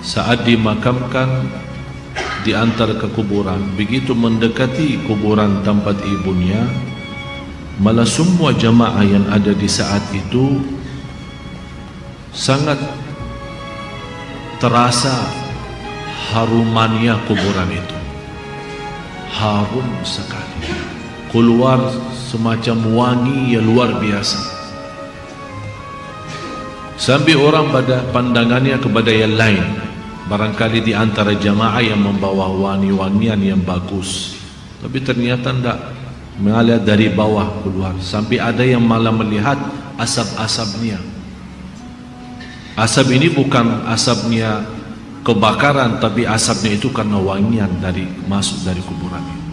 saat dimakamkan di antara kekuburan, begitu mendekati kuburan tempat ibunya, malah semua jamaah yang ada di saat itu sangat terasa harumannya kuburan itu. Harum sekali, keluar semacam wangi yang luar biasa, sampai orang pada pandangannya kepada yang lain, barangkali di antara jamaah yang membawa wangi-wangian yang bagus, tapi ternyata tidak, mengalir dari bawah keluar, sampai ada yang malah melihat asap-asapnya. Asap ini bukan asapnya kebakaran, tapi asapnya itu karena wangian dari masuk dari kuburan itu.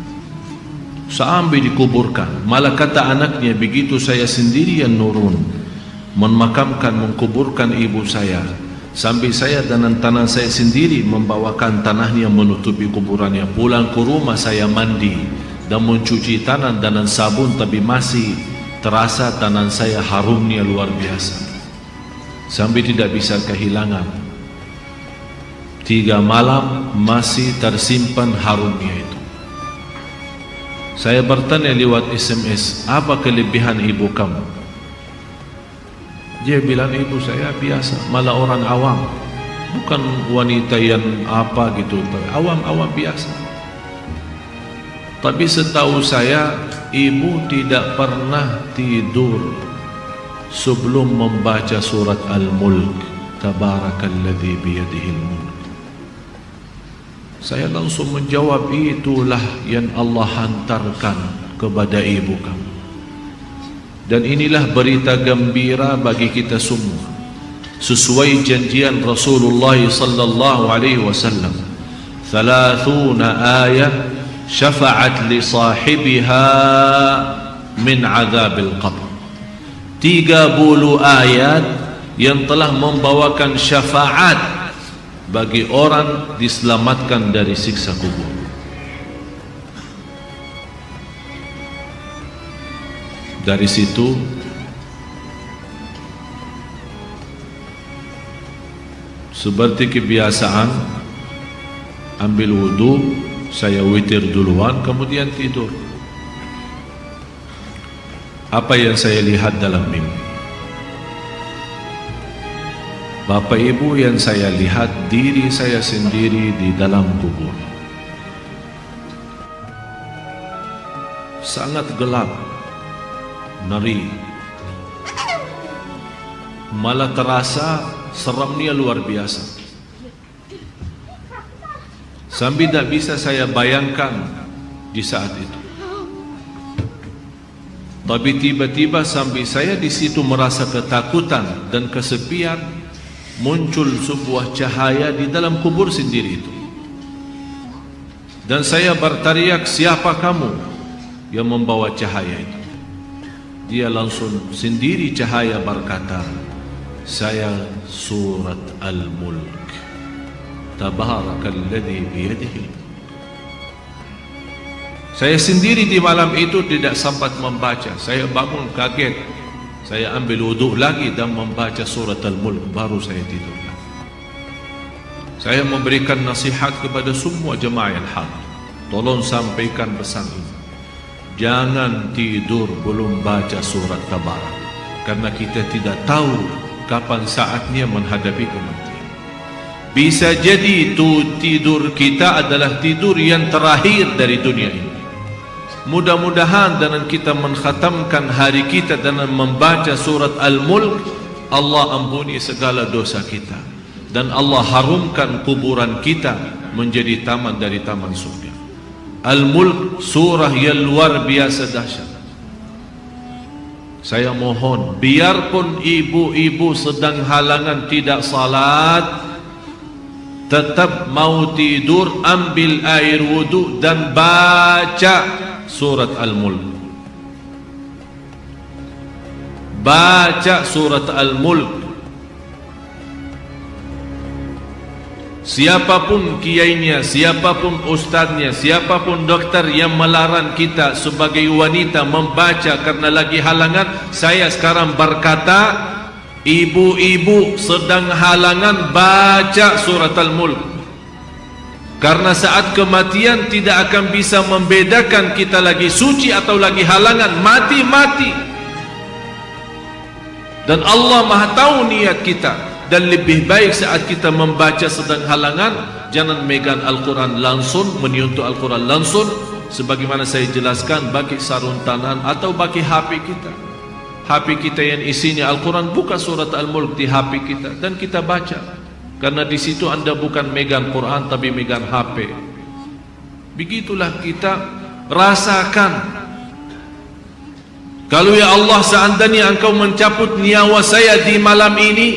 Sampai dikuburkan, malah kata anaknya, begitu saya sendiri yang nurun memakamkan, mengkuburkan ibu saya, sampai saya dan tanah saya sendiri membawakan tanahnya menutupi kuburannya. Pulang ke rumah saya mandi dan mencuci tangan dengan sabun, tapi masih terasa tangan saya harumnya luar biasa, sampai tidak bisa kehilangan. 3 malam masih tersimpan harumnya itu. Saya bertanya lewat SMS, apa kelebihan ibu kamu? Dia bilang, ibu saya biasa, malah orang awam, bukan wanita yang apa gitu, awam-awam biasa. Tapi setahu saya, ibu tidak pernah tidur sebelum membaca surat Al-Mulk, Tabarakalladzi biyadihil mulk. Saya langsung menjawab, itulah yang Allah hantarkan kepada ibu kamu. Dan inilah berita gembira bagi kita semua, sesuai janjian Rasulullah sallallahu alaihi wasallam, 30 ayat syafa'at li sahibiha min azabil qabr. 30 ayat yang telah membawakan syafaat bagi orang diselamatkan dari siksa kubur. Dari situ seperti kebiasaan, ambil wudu, saya witir duluan, kemudian tidur. Apa yang saya lihat dalam mimpi? Bapak Ibu, yang saya lihat diri saya sendiri di dalam kubur. Sangat gelap, ngeri, malah terasa seramnya luar biasa, sampai tidak bisa saya bayangkan di saat itu. Tapi tiba-tiba sampai saya di situ merasa ketakutan dan kesepian, muncul sebuah cahaya di dalam kubur sendiri itu. Dan saya berteriak, siapa kamu yang membawa cahaya itu? Dia langsung sendiri cahaya berkata, saya surat Al-Mulk, Tabarakalladzi biyadihil mulk. Saya sendiri di malam itu tidak sempat membaca. Saya bangun kaget, saya ambil wudhu lagi dan membaca surat Al-Mulk, baru saya tidur. Saya memberikan nasihat kepada semua jemaah yang hadir, tolong sampaikan pesan ini, jangan tidur belum baca surat Tabarak, karena kita tidak tahu kapan saatnya menghadapi kematian. Bisa jadi itu tidur kita adalah tidur yang terakhir dari dunia ini. Mudah-mudahan dengan kita mengkhatamkan hari kita dengan membaca surat Al-Mulk, Allah ampuni segala dosa kita, dan Allah harumkan kuburan kita menjadi taman dari taman surga. Al-Mulk surah yang luar biasa dahsyat. Saya mohon, biarpun ibu-ibu sedang halangan tidak salat, tetap mau tidur, ambil air wudu dan baca surat Al-Mulk. Baca surat Al-Mulk. Siapapun kiainya, siapapun ustaznya, siapapun dokter yang melarang kita sebagai wanita membaca karena lagi halangan, saya sekarang berkata, ibu-ibu sedang halangan baca surat Al-Mulk, karena saat kematian tidak akan bisa membedakan kita lagi suci atau lagi halangan, mati. Dan Allah Maha tahu niat kita. Dan lebih baik saat kita membaca sedang halangan, jangan megang Al-Quran langsung, menyentuh Al-Quran langsung, sebagaimana saya jelaskan, bagi sarung tangan atau bagi HP kita. HP kita yang isinya Al-Quran, buka surat Al-Mulk di HP kita dan kita baca. Karena di situ anda bukan megang Quran tapi megang HP. Begitulah kita rasakan. Kalau ya Allah, seandainya engkau mencabut nyawa saya di malam ini,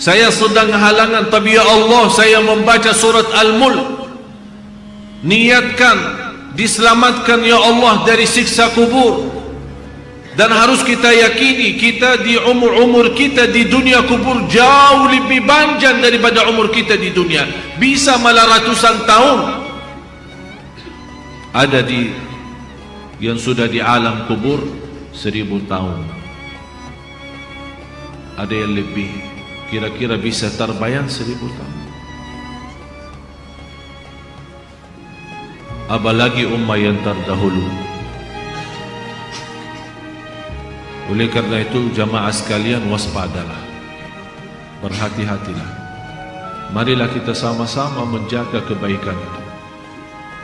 saya sedang halangan, tapi ya Allah saya membaca surat Al-Mulk, niatkan diselamatkan ya Allah dari siksa kubur. Dan harus kita yakini, kita di umur kita di dunia kubur jauh lebih panjang daripada umur kita di dunia, bisa malah ratusan tahun. Ada di yang sudah di alam kubur 1000 tahun, ada yang lebih, kira-kira bisa terbayang 1000 tahun. Apalagi ummah yang terdahulu. Oleh karena itu jamaah sekalian, waspadalah, berhati-hatilah. Marilah kita sama-sama menjaga kebaikan itu.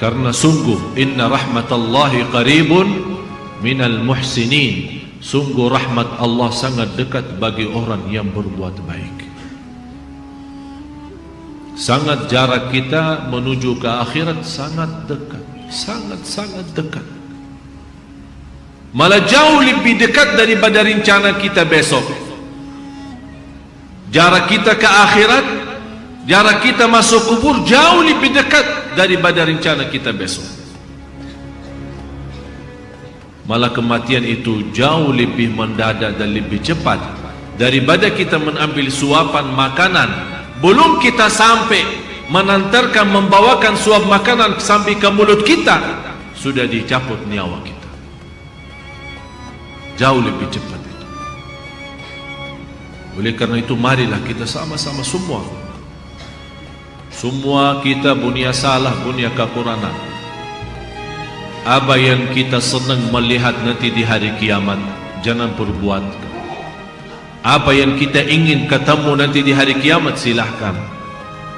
Karena sungguh inna rahmatallahi qaribun minal muhsinin. Sungguh rahmat Allah sangat dekat bagi orang yang berbuat baik. Sangat jarak kita menuju ke akhirat sangat dekat, sangat dekat. Malah jauh lebih dekat daripada rencana kita besok. Jarak kita ke akhirat, jarak kita masuk kubur jauh lebih dekat daripada rencana kita besok. Malah kematian itu jauh lebih mendadak dan lebih cepat daripada kita mengambil suapan makanan. Belum kita sampai menantarkan, membawakan suap makanan sampai ke mulut kita, sudah dicabut nyawa kita. Jauh lebih cepat itu. Oleh karena itu marilah kita sama-sama semua kita punya salah, punya kekurangan. Apa yang kita senang melihat nanti di hari kiamat, jangan perbuat. Apa yang kita ingin ketemu nanti di hari kiamat, silahkan.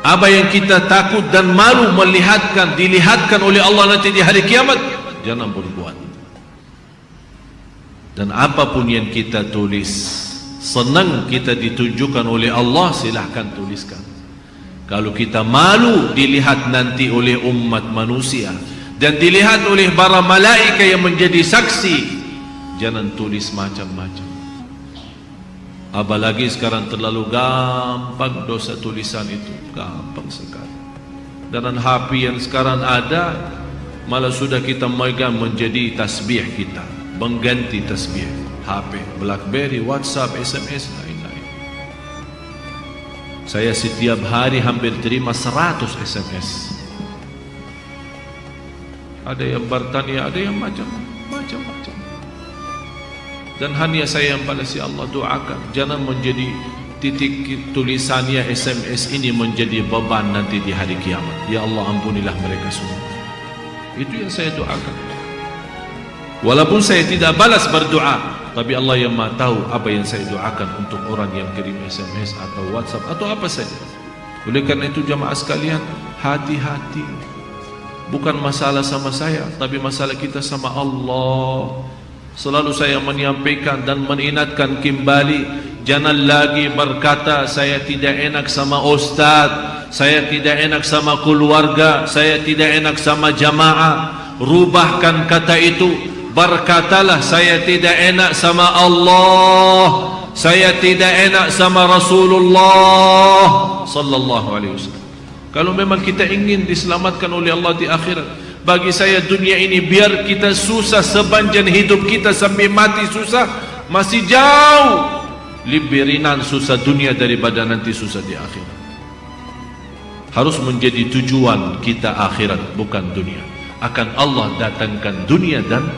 Apa yang kita takut dan malu dilihatkan oleh Allah nanti di hari kiamat, jangan berbuat. Dan apapun yang kita tulis, senang kita ditunjukkan oleh Allah, silahkan tuliskan. Kalau kita malu dilihat nanti oleh umat manusia dan dilihat oleh para malaikat yang menjadi saksi, jangan tulis macam-macam. Apalagi sekarang terlalu gampang dosa tulisan itu, gampang sekali. Dan HP yang sekarang ada, malah sudah kita megang menjadi tasbih kita, mengganti tasbih. HP, BlackBerry, WhatsApp, SMS, lain-lain. Saya setiap hari hampir terima 100 SMS. Ada yang bertanya, ada yang macam-macam. Dan hanya saya yang balas, ya Allah doakan, jangan menjadi titik tulisannya SMS ini menjadi beban nanti di hari kiamat. Ya Allah ampunilah mereka semua. Itu yang saya doakan. Walaupun saya tidak balas berdoa, tapi Allah yang Maha tahu apa yang saya doakan untuk orang yang kirim SMS atau WhatsApp atau apa saja. Oleh karena itu jamaah sekalian, hati-hati. Bukan masalah sama saya, tapi masalah kita sama Allah. Selalu saya menyampaikan dan mengingatkan kembali, jangan lagi berkata saya tidak enak sama ustaz, saya tidak enak sama keluarga, saya tidak enak sama jamaah. Rubahkan kata itu, berkatalah saya tidak enak sama Allah, saya tidak enak sama Rasulullah sallallahu alaihi wasallam. Kalau memang kita ingin diselamatkan oleh Allah di akhirat, bagi saya dunia ini biar kita susah sepanjang hidup kita sampai mati susah, masih jauh lebih ringan susah dunia daripada nanti susah di akhirat. Harus menjadi tujuan kita akhirat, bukan dunia. Akan Allah datangkan dunia dan